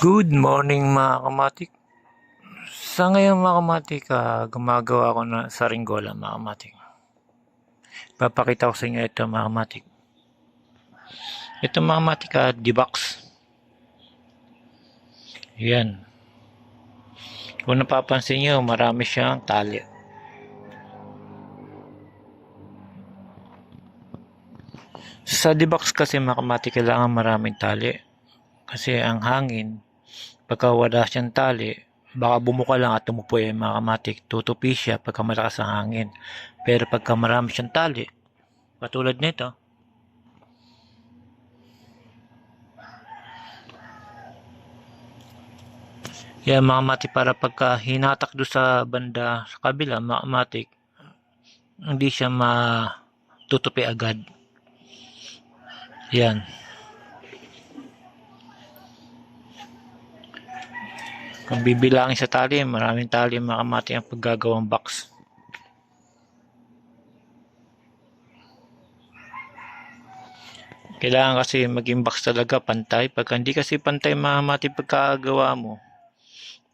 Good morning mga kamatik. Sa ngayon mga kamatik, gumagawa ako na saringgola mga kamatik. Papakita ko sa inyo ito mga kamatik. Ito mga kamatik, D-box. Yan. Kung napapansin nyo, marami siyang tali. Sa D-box kasi mga kamatik, kailangan maraming tali. Kasi ang hangin, pagka wala siyang tali, baka bumuka lang at tumupoy yung mga kamatik. Tutupi siya pagka malakas ang hangin. Pero pagka marami siyang tali, katulad nito, yan mga kamatik, para pagka hinatak do sa banda sa kabila mga kamatik, hindi siya matutupi agad. Yan. Kung bibilangin sa tali, maraming tali mga kamatik ang paggagawang box. Kailangan kasi maging box talaga pantay. Pagka hindi kasi pantay mga kamatik pagkagawa mo,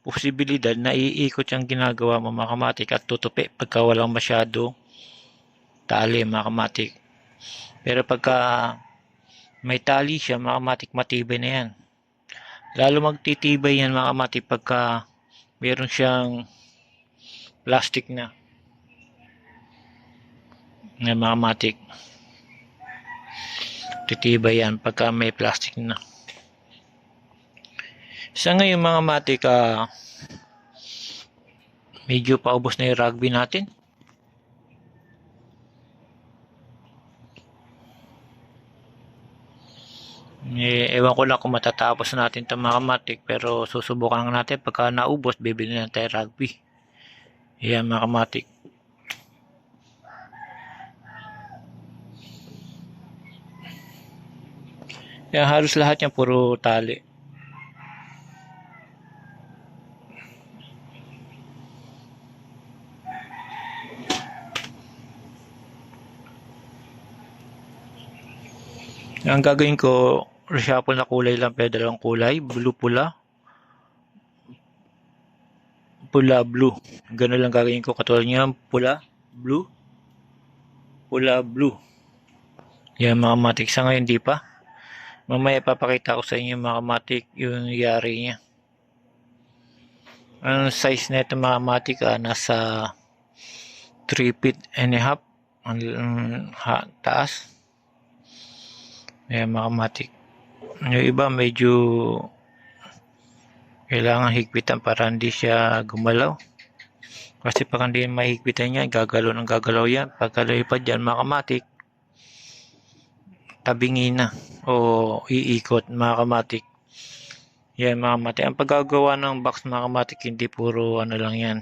posibilidad na iikot yung ginagawa mo mga kamatik at tutupi pagka walang masyado tali mga kamatik. Pero pagka may tali siya mga kamatik, matibay na yan. Lalo magtitibay yan mga kamatik pagka meron siyang plastic na mga kamatik. Titibay yan pagka may plastic na. Sa ngayon mga kamatik, medyo paubos na yung rugby natin. Ewan ko lang kung matatapos natin ito mga kamatik, pero susubukan natin. Pagka naubos, bibili na tayo rugby. Yan mga kamatik. Yan, halos lahat yan puro tali. Ang gagawin ko, reshuffle na kulay lang, pero dalawang kulay, blue pula, pula blue. Ganun lang gagawin ko, katulad niya, pula blue, pula blue. Yan mga kamatik, sa ngayon di pa. Mamaya papakita ko sa inyo mga kamatik yung yari niya. Ang size na ito mga kamatik, nasa 3 feet and a half ang taas. Ayan mga kamatik. Yung iba medyo kailangan higpitan para hindi siya gumalaw. Kasi pag hindi mahigpitan niya, gagalaw ng gagalaw yan. Pagkalipad yan mga kamatik, tabingin na o iikot mga kamatik. Yan mga kamatik. Ang paggagawa ng box mga kamatik, hindi puro ano lang yan.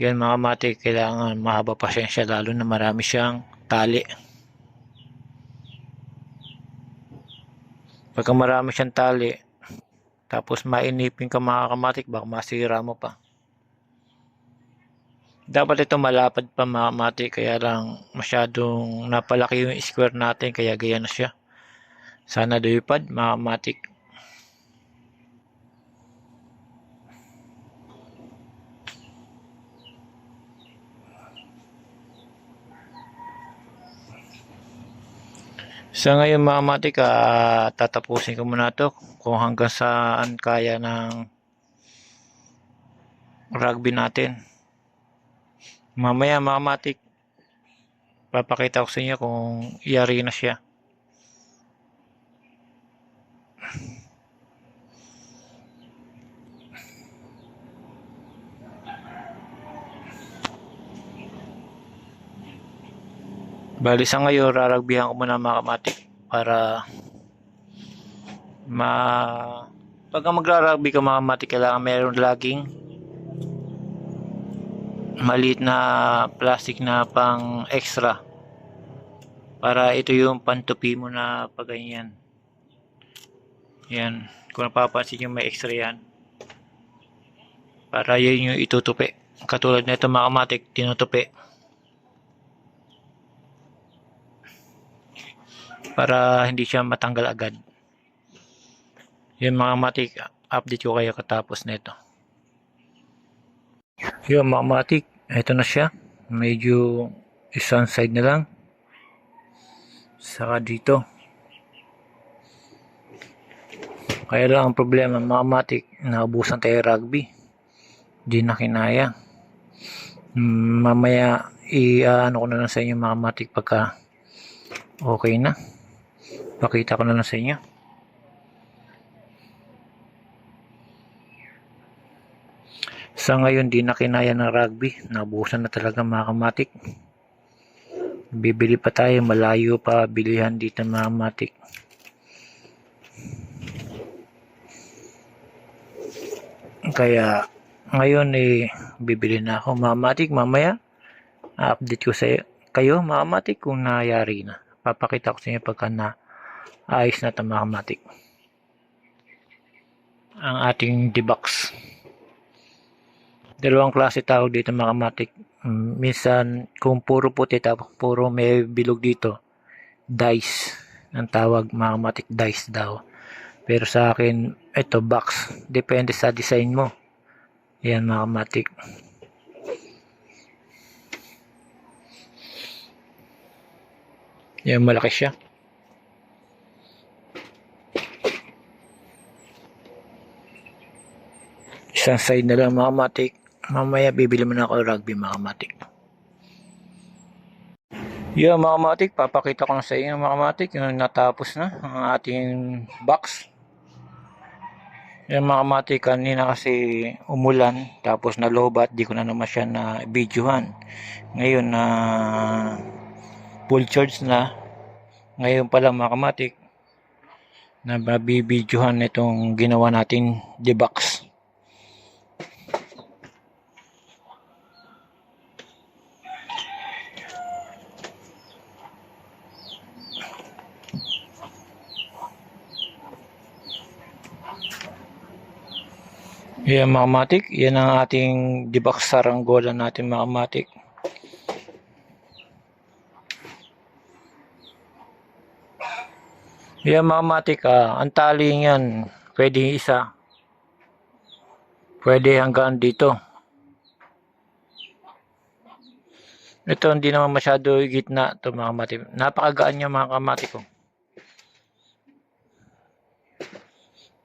Yan mga kamatik, kailangan mahaba pa siya lalo na marami siyang tali. Pagka marami siyang tali, tapos mainipin ka mga kamatik, baka masira mo pa. Dapat ito malapad pa mga kamatik, kaya lang masyadong napalaki yung square natin, kaya gaya na siya. Sana lumipad mga kamatik. Sa ngayon mga kamatik, tatapusin ko muna to kung hanggang saan kaya ng rugby natin. Mamaya mga kamatik, papakita ko sa inyo kung yari na siya. Bali sa ngayon, raragbihan ko muna mga kamatik para pagka magra-rugby ka mga kamatik, kailangan meron laging maliit na plastic na pang extra para ito yung pantupi mo na pag ganyan. Yan, kung napapansin yung may extra yan, para yun yung itutupi. Katulad na ito mga kamatik, tinutupi para hindi siya matanggal agad. Yung mga matik, update ko kayo katapos nito. Yung mga matik, ito na siya. Medyo isang side na lang. Saka dito. Kaya lang ang problema, mga matik, naubusan tayo rugby. Di na kinaya. Mamaya, ano ko na lang sa inyo mga matik pagka okay na. Pakita ko na lang sa inyo. Sa ngayon, di na kinaya ng rugby. Naubusan na talaga mga kamatik. Bibili pa tayo, malayo pa bilihan dito mga kamatik. Kaya ngayon bibili na ako mga kamatik. Mamaya, update ko sa kayo mga kamatik kung nangyari na. Papakita ko sa inyo pagka na ayos na ito mga kamatik. Ang ating D-box. Dalawang klase tawag dito mga kamatik. Minsan kung puro puti tapos puro may bilog dito, dice ang tawag mga kamatik, dice daw. Pero sa akin ito box, depende sa design mo. Yan mga kamatik. Yan, malaki siya. Isang side na lang mga kamatik. Mamaya bibili mo na ako rugby mga kamatik. Yung mga kamatik, papakita ko na sa inyo mga kamatik yung natapos na ang ating box. Yung mga kamatik, kanina kasi umulan tapos nalobat, di ko na naman siya na videohan. Ngayon na full charge na. Ngayon pa lang mga kamatik na mabibidyohan itong ginawa natin D-box. Yan mga kamatik, yan ang ating D-box saranggola natin mga kamatik. Yan mga kamatik, ang tali yan, pwede isa, pwede hanggang dito. Ito hindi naman masyado gitna ito mga kamatik. Napakagaan niya mga kamatik ko.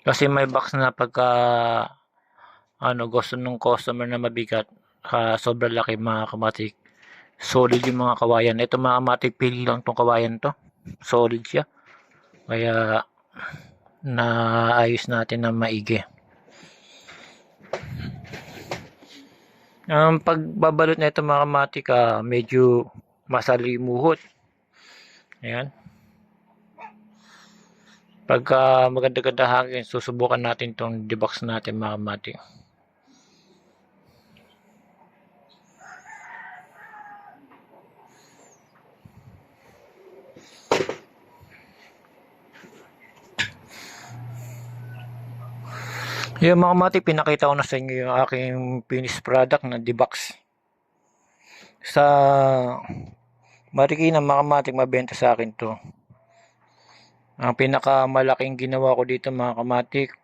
Kasi may box na pagka gusto ng customer na mabigat, sobrang laki mga kamatik. Solid yung mga kawayan. Ito mga kamatik, pili lang tong kawayan to. Solid siya. Kaya naayos natin na maigi. Ang pagbabalot na ito mga kamatik, medyo masalimuhot. Ayan. Pagka maganda-ganda hangin, susubukan natin tong D-box natin mga kamatik. Yung mga kamatik, pinakita ko na sa inyo yung aking finished product na D-box. Sa Marikina mga kamatik, mabenta sa akin to. Ang pinakamalaking ginawa ko dito mga kamatik,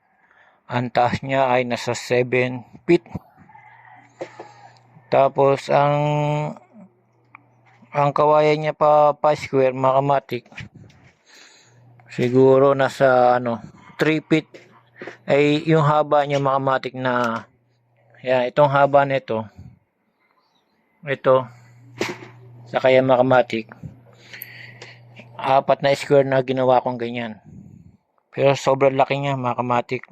ang taas niya ay nasa 7 feet. Tapos ang kawayan niya pa square mga kamatik, siguro nasa 3 feet. Ay yung haba niya mga kamatik na yan, itong haba nito, ito sa kaya mga kamatik, 4 na square na ginawa kong ganyan. Pero sobrang laki niya mga kamatik.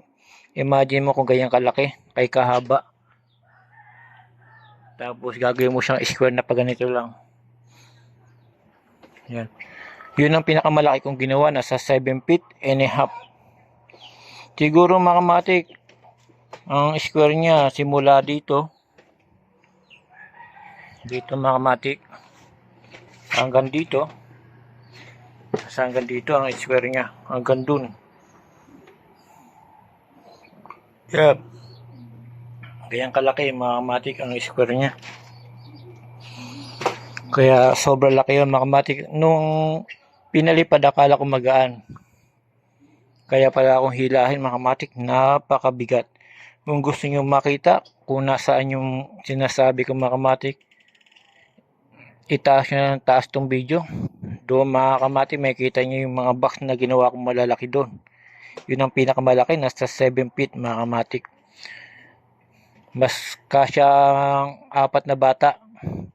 Imagine mo kung ganyan kalaki, kay kahaba. Tapos gagawin mo siyang square na pag ganito lang. Yan. Yun ang pinakamalaki kong ginawa, nasa 7 feet and a half. Siguro mga kamatik, ang square niya simula dito mga kamatik, hanggang dito. Hanggang dito ang square niya, hanggang dun. Yep. Ganyan kalaki mga kamatik ang square niya. Kaya sobrang laki yun mga kamatik. Nung pinalipad, akala ko magaan. Kaya pala akong hilahin mga kamatik, napakabigat. Kung gusto nyo makita kung nasaan yung sinasabi ko mga kamatik, itaas nyo ng taas tong video. Doon mga kamatik, may kita nyo yung mga box na ginawa kong malalaki doon. Yun ang pinakamalaki, nasa 7 feet mga kamatik. Mas kasya apat na bata.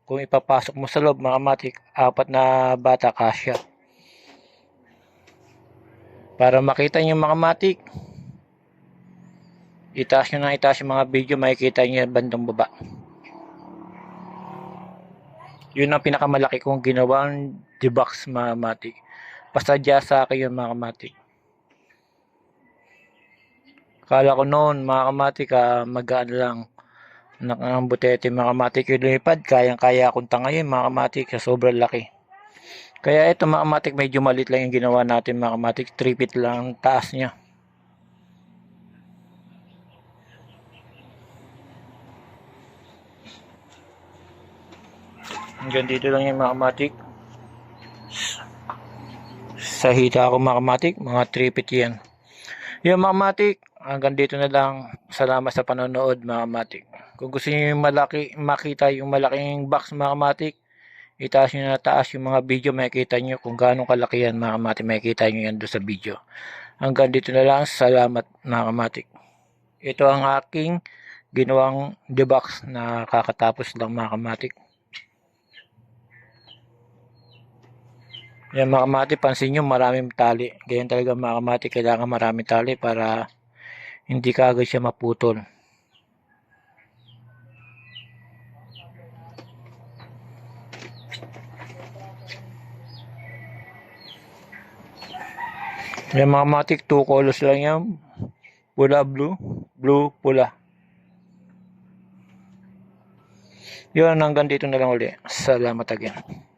Kung ipapasok mo sa loob mga kamatik, apat na bata kasya. Para makita nyo mga kamatik, itaas nyo na itaas yung mga video, makikita nyo yung bandang baba. Yun ang pinakamalaki kong ginawang D-box mga kamatik. Pasadya sa akin yun mga kamatik. Kala ko noon mga kamatik magaan lang. Nakambutete mga kamatik yung lumipad. Kayang-kaya akong tangayin mga kamatik sa sobrang laki. Kaya ito mga kamatik, medyo malit lang yung ginawa natin mga kamatik. 3 feet lang ang taas niya. Hanggang dito lang yung mga kamatik. Sa hita ako mga kamatik, mga 3 feet yan. Yung mga kamatik, hanggang dito na lang. Salamat sa panonood mga kamatik. Kung gusto niyo yung makita yung malaking box mga kamatik, itaas nyo na taas yung mga video, makikita nyo kung gaano kalaki yan mga kamatik, makikita nyo yan doon sa video. Hanggang dito na lang, salamat mga kamatik. Ito ang aking ginawang D-box na kakatapos lang mga kamatik. Yan mga kamatik, pansin nyo maraming tali. Ganyan talaga mga kamatik, kailangan maraming tali para hindi kaagad siya maputol. Yan mga kamatik, 2 colors lang yan. Pula, blue, blue, pula. Yun, hanggang dito na lang uli. Salamat again.